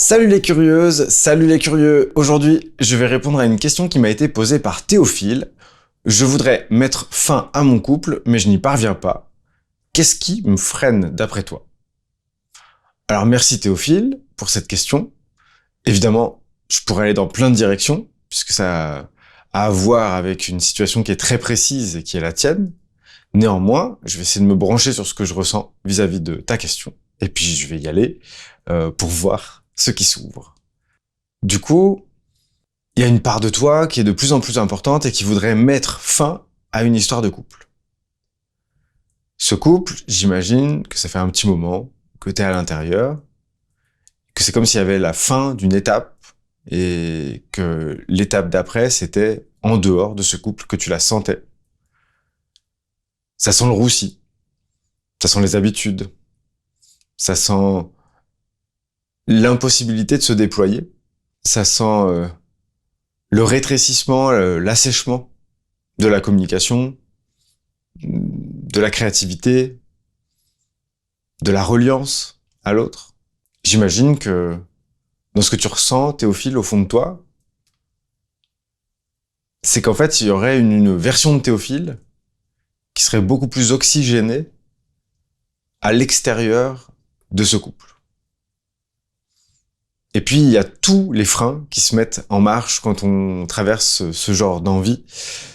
Salut les curieuses, salut les curieux. Aujourd'hui, je vais répondre à une question qui m'a été posée par Théophile. Je voudrais mettre fin à mon couple, mais je n'y parviens pas. Qu'est-ce qui me freine d'après toi? Alors merci Théophile pour cette question. Évidemment, je pourrais aller dans plein de directions, puisque ça a à voir avec une situation qui est très précise et qui est la tienne. Néanmoins, je vais essayer de me brancher sur ce que je ressens vis-à-vis de ta question. Et puis je vais y aller pour voir ce qui s'ouvre. Du coup, il y a une part de toi qui est de plus en plus importante et qui voudrait mettre fin à une histoire de couple. Ce couple, j'imagine que ça fait un petit moment que t'es à l'intérieur, que c'est comme s'il y avait la fin d'une étape et que l'étape d'après, c'était en dehors de ce couple, que tu la sentais. Ça sent le roussi, ça sent les habitudes, ça sent l'impossibilité de se déployer, ça sent le rétrécissement, l'assèchement de la communication, de la créativité, de la reliance à l'autre. J'imagine que dans ce que tu ressens, Théophile, au fond de toi, c'est qu'en fait, il y aurait une version de Théophile qui serait beaucoup plus oxygénée à l'extérieur de ce couple. Et puis, il y a tous les freins qui se mettent en marche quand on traverse ce genre d'envie.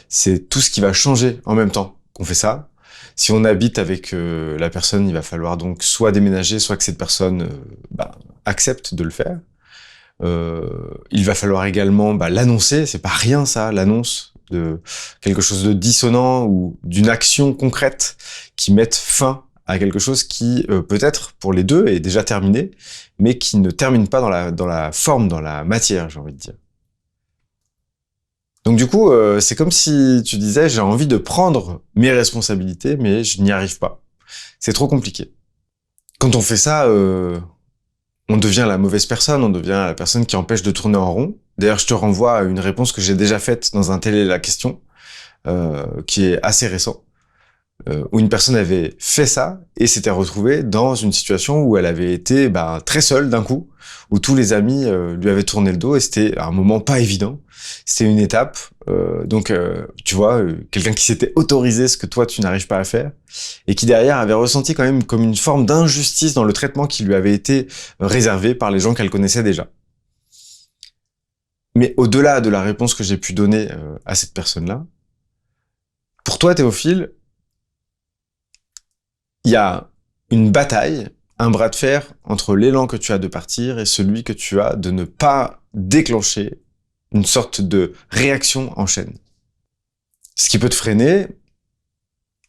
C'est tout ce qui va changer en même temps qu'on fait ça. Si on habite avec la personne, il va falloir donc soit déménager, soit que cette personne accepte de le faire. Il va falloir également l'annoncer, c'est pas rien ça, l'annonce de quelque chose de dissonant ou d'une action concrète qui mette fin à quelque chose qui peut-être pour les deux est déjà terminé, mais qui ne termine pas dans la forme, dans la matière, j'ai envie de dire. Donc du coup, c'est comme si tu disais, j'ai envie de prendre mes responsabilités, mais je n'y arrive pas. C'est trop compliqué. Quand on fait ça, on devient la mauvaise personne, on devient la personne qui empêche de tourner en rond. D'ailleurs, je te renvoie à une réponse que j'ai déjà faite dans un Télé est la question, qui est assez récent, où une personne avait fait ça et s'était retrouvée dans une situation où elle avait été très seule d'un coup, où tous les amis lui avaient tourné le dos et c'était un moment pas évident. C'était une étape, donc tu vois, quelqu'un qui s'était autorisé ce que toi tu n'arrives pas à faire et qui derrière avait ressenti quand même comme une forme d'injustice dans le traitement qui lui avait été réservé par les gens qu'elle connaissait déjà. Mais au-delà de la réponse que j'ai pu donner à cette personne-là, pour toi Théophile, il y a une bataille, un bras de fer entre l'élan que tu as de partir et celui que tu as de ne pas déclencher une sorte de réaction en chaîne. Ce qui peut te freiner,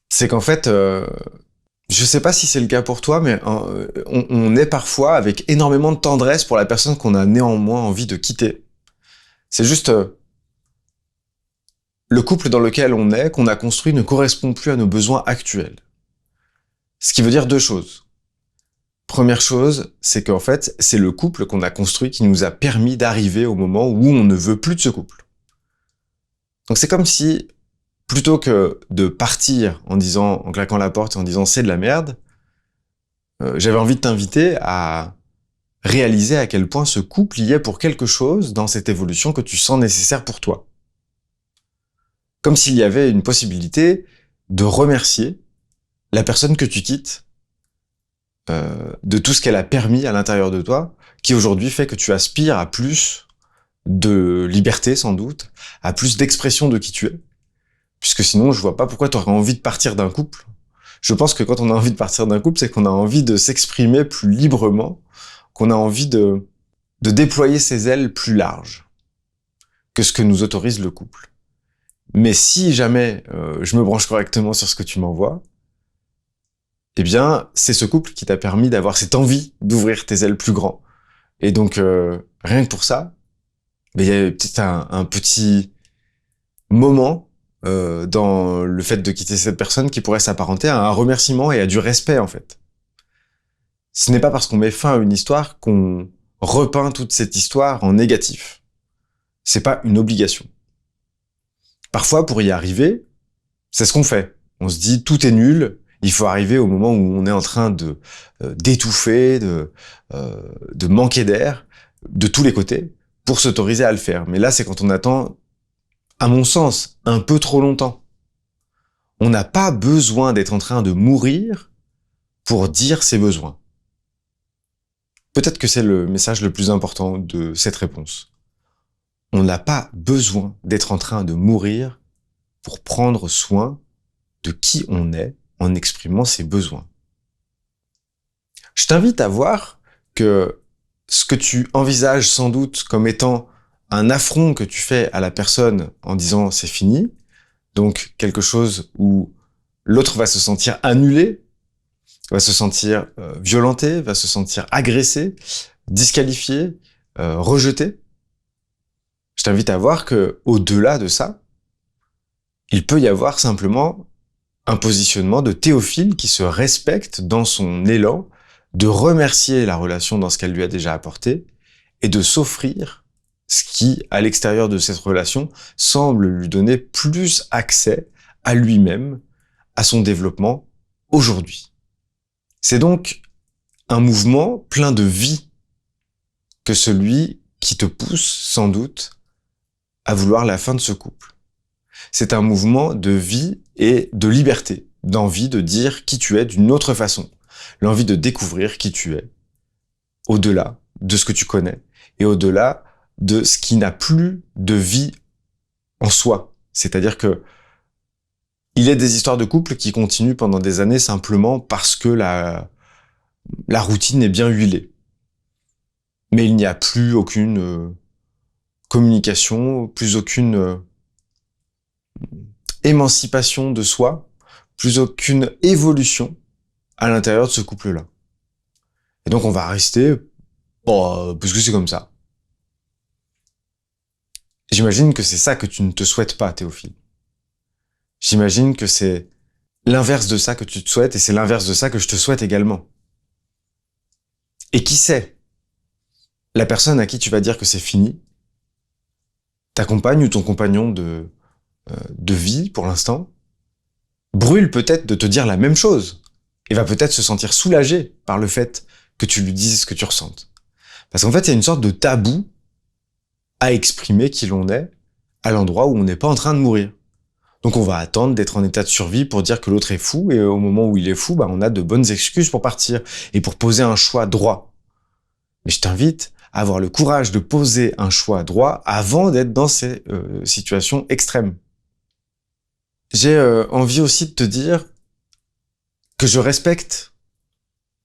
c'est qu'en fait, je sais pas si c'est le cas pour toi, mais on est parfois avec énormément de tendresse pour la personne qu'on a néanmoins envie de quitter. C'est juste le couple dans lequel on est, qu'on a construit, ne correspond plus à nos besoins actuels. Ce qui veut dire deux choses. Première chose, c'est qu'en fait, c'est le couple qu'on a construit qui nous a permis d'arriver au moment où on ne veut plus de ce couple. Donc c'est comme si, plutôt que de partir en claquant la porte et en disant c'est de la merde, j'avais envie de t'inviter à réaliser à quel point ce couple y est pour quelque chose dans cette évolution que tu sens nécessaire pour toi. Comme s'il y avait une possibilité de remercier la personne que tu quittes de tout ce qu'elle a permis à l'intérieur de toi, qui aujourd'hui fait que tu aspires à plus de liberté sans doute, à plus d'expression de qui tu es, puisque sinon je vois pas pourquoi tu aurais envie de partir d'un couple. Je pense que quand on a envie de partir d'un couple, c'est qu'on a envie de s'exprimer plus librement, qu'on a envie de déployer ses ailes plus larges que ce que nous autorise le couple. Mais si jamais je me branche correctement sur ce que tu m'envoies, eh bien, c'est ce couple qui t'a permis d'avoir cette envie d'ouvrir tes ailes plus grand. Et donc, rien que pour ça, il y a peut-être un petit moment dans le fait de quitter cette personne qui pourrait s'apparenter à un remerciement et à du respect, en fait. Ce n'est pas parce qu'on met fin à une histoire qu'on repeint toute cette histoire en négatif. C'est pas une obligation. Parfois, pour y arriver, c'est ce qu'on fait. On se dit, tout est nul, il faut arriver au moment où on est en train de d'étouffer, de manquer d'air, de tous les côtés pour s'autoriser à le faire. Mais là, c'est quand on attend, à mon sens, un peu trop longtemps. On n'a pas besoin d'être en train de mourir pour dire ses besoins. Peut-être que c'est le message le plus important de cette réponse. On n'a pas besoin d'être en train de mourir pour prendre soin de qui on est en exprimant ses besoins. Je t'invite à voir que ce que tu envisages sans doute comme étant un affront que tu fais à la personne en disant c'est fini, donc quelque chose où l'autre va se sentir annulé, va se sentir violenté, va se sentir agressé, disqualifié, rejeté. Je t'invite à voir que au-delà de ça, il peut y avoir simplement un positionnement de Théophile qui se respecte dans son élan de remercier la relation dans ce qu'elle lui a déjà apporté et de s'offrir ce qui, à l'extérieur de cette relation, semble lui donner plus accès à lui-même, à son développement aujourd'hui. C'est donc un mouvement plein de vie que celui qui te pousse sans doute à vouloir la fin de ce couple. C'est un mouvement de vie et de liberté, d'envie de dire qui tu es d'une autre façon, l'envie de découvrir qui tu es, au-delà de ce que tu connais, et au-delà de ce qui n'a plus de vie en soi. C'est-à-dire que il y a des histoires de couples qui continuent pendant des années simplement parce que la routine est bien huilée. Mais il n'y a plus aucune communication, plus aucune émancipation de soi, plus aucune évolution à l'intérieur de ce couple-là. Et donc on va rester, parce que c'est comme ça. J'imagine que c'est ça que tu ne te souhaites pas, Théophile. J'imagine que c'est l'inverse de ça que tu te souhaites, et c'est l'inverse de ça que je te souhaite également. Et qui sait, la personne à qui tu vas dire que c'est fini, ta compagne ou ton compagnon de vie pour l'instant, brûle peut-être de te dire la même chose, et va peut-être se sentir soulagé par le fait que tu lui dises ce que tu ressentes. Parce qu'en fait, il y a une sorte de tabou à exprimer qui l'on est à l'endroit où on n'est pas en train de mourir. Donc on va attendre d'être en état de survie pour dire que l'autre est fou, et au moment où il est fou, on a de bonnes excuses pour partir et pour poser un choix droit. Mais je t'invite à avoir le courage de poser un choix droit avant d'être dans ces situations extrêmes. J'ai envie aussi de te dire que je respecte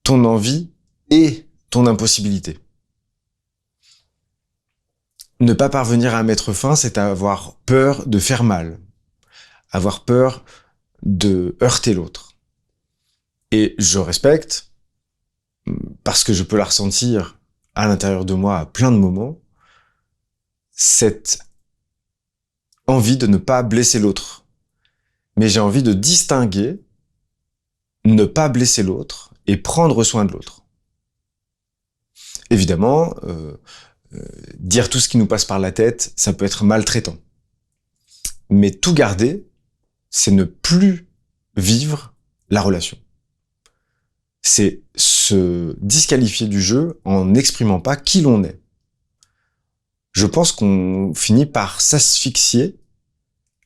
ton envie et ton impossibilité. Ne pas parvenir à mettre fin, c'est avoir peur de faire mal, avoir peur de heurter l'autre. Et je respecte, parce que je peux la ressentir à l'intérieur de moi à plein de moments, cette envie de ne pas blesser l'autre. Mais j'ai envie de distinguer ne pas blesser l'autre et prendre soin de l'autre. Évidemment, dire tout ce qui nous passe par la tête, ça peut être maltraitant. Mais tout garder, c'est ne plus vivre la relation. C'est se disqualifier du jeu en n'exprimant pas qui l'on est. Je pense qu'on finit par s'asphyxier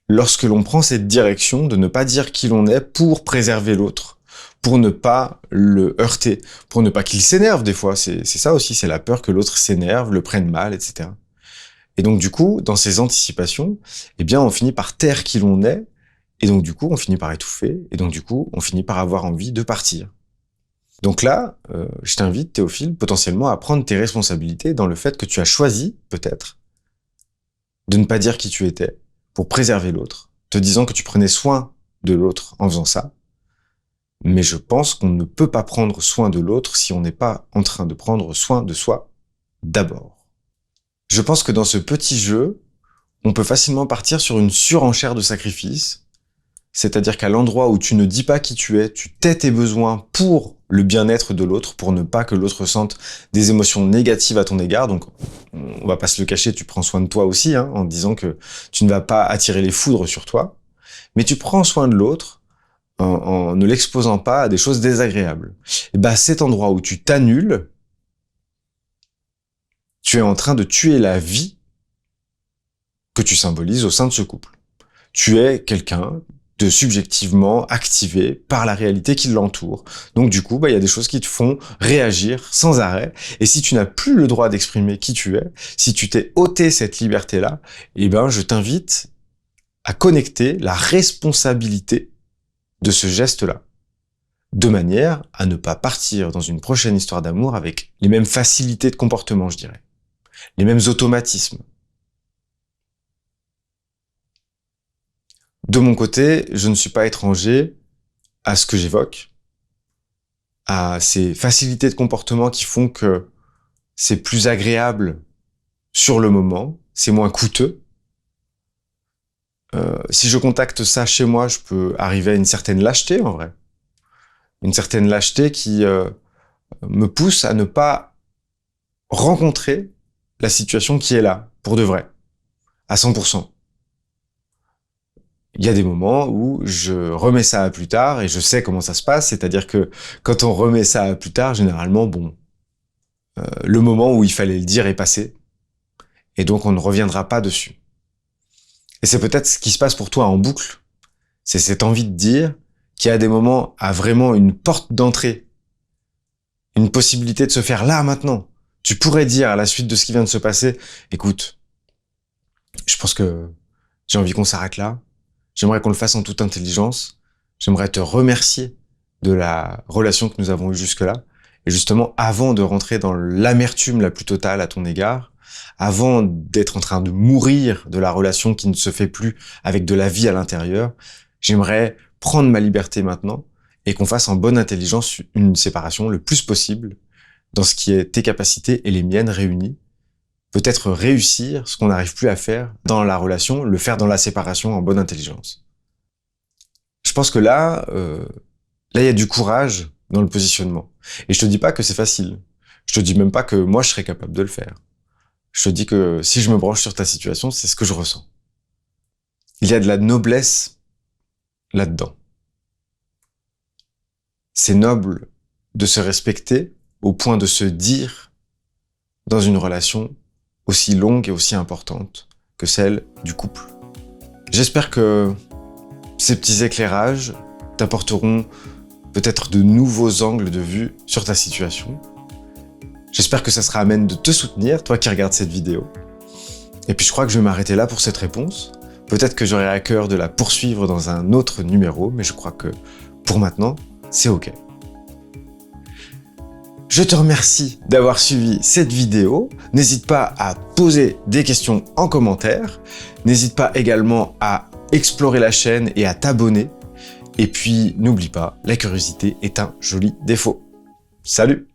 lorsque l'on prend cette direction de ne pas dire qui l'on est pour préserver l'autre, pour ne pas le heurter, pour ne pas qu'il s'énerve des fois. C'est ça aussi, c'est la peur que l'autre s'énerve, le prenne mal, etc. Et donc du coup, dans ces anticipations, on finit par taire qui l'on est, et donc du coup, on finit par étouffer, et donc du coup, on finit par avoir envie de partir. Donc là, je t'invite, Théophile, potentiellement à prendre tes responsabilités dans le fait que tu as choisi, peut-être, de ne pas dire qui tu étais, pour préserver l'autre, te disant que tu prenais soin de l'autre en faisant ça. Mais je pense qu'on ne peut pas prendre soin de l'autre si on n'est pas en train de prendre soin de soi d'abord. Je pense que dans ce petit jeu, on peut facilement partir sur une surenchère de sacrifices, c'est-à-dire qu'à l'endroit où tu ne dis pas qui tu es, tu tais tes besoins pour le bien-être de l'autre, pour ne pas que l'autre sente des émotions négatives à ton égard. Donc, on va pas se le cacher, tu prends soin de toi aussi, en disant que tu ne vas pas attirer les foudres sur toi, mais tu prends soin de l'autre en ne l'exposant pas à des choses désagréables. Et cet endroit où tu t'annules, tu es en train de tuer la vie que tu symbolises au sein de ce couple. Tu es quelqu'un de subjectivement activé par la réalité qui l'entoure. Donc du coup, il y a des choses qui te font réagir sans arrêt. Et si tu n'as plus le droit d'exprimer qui tu es, si tu t'es ôté cette liberté-là, je t'invite à connecter la responsabilité de ce geste-là, de manière à ne pas partir dans une prochaine histoire d'amour avec les mêmes facilités de comportement, je dirais, les mêmes automatismes. De mon côté, je ne suis pas étranger à ce que j'évoque, à ces facilités de comportement qui font que c'est plus agréable sur le moment, c'est moins coûteux. Si je contacte ça chez moi, je peux arriver à une certaine lâcheté, en vrai. Une certaine lâcheté qui me pousse à ne pas rencontrer la situation qui est là, pour de vrai, à 100%. Il y a des moments où je remets ça à plus tard et je sais comment ça se passe, c'est-à-dire que quand on remet ça à plus tard, généralement, le moment où il fallait le dire est passé et donc on ne reviendra pas dessus. Et c'est peut-être ce qui se passe pour toi en boucle. C'est cette envie de dire qu'il y a des moments à vraiment une porte d'entrée, une possibilité de se faire là, maintenant. Tu pourrais dire à la suite de ce qui vient de se passer, écoute, je pense que j'ai envie qu'on s'arrête là. J'aimerais qu'on le fasse en toute intelligence. J'aimerais te remercier de la relation que nous avons eue jusque-là. Et justement, avant de rentrer dans l'amertume la plus totale à ton égard, avant d'être en train de mourir de la relation qui ne se fait plus avec de la vie à l'intérieur, j'aimerais prendre ma liberté maintenant et qu'on fasse en bonne intelligence une séparation le plus possible dans ce qui est tes capacités et les miennes réunies. Peut-être réussir ce qu'on n'arrive plus à faire dans la relation, le faire dans la séparation en bonne intelligence. Je pense que là, il y a du courage dans le positionnement. Et je te dis pas que c'est facile. Je te dis même pas que moi je serais capable de le faire. Je te dis que si je me branche sur ta situation, c'est ce que je ressens. Il y a de la noblesse là-dedans. C'est noble de se respecter au point de se dire dans une relation aussi longue et aussi importante que celle du couple. J'espère que ces petits éclairages t'apporteront peut-être de nouveaux angles de vue sur ta situation. J'espère que ça sera à même de te soutenir, toi qui regardes cette vidéo. Et puis je crois que je vais m'arrêter là pour cette réponse. Peut-être que j'aurai à cœur de la poursuivre dans un autre numéro, mais je crois que pour maintenant, c'est ok. Je te remercie d'avoir suivi cette vidéo. N'hésite pas à poser des questions en commentaire. N'hésite pas également à explorer la chaîne et à t'abonner. Et puis, n'oublie pas, la curiosité est un joli défaut. Salut!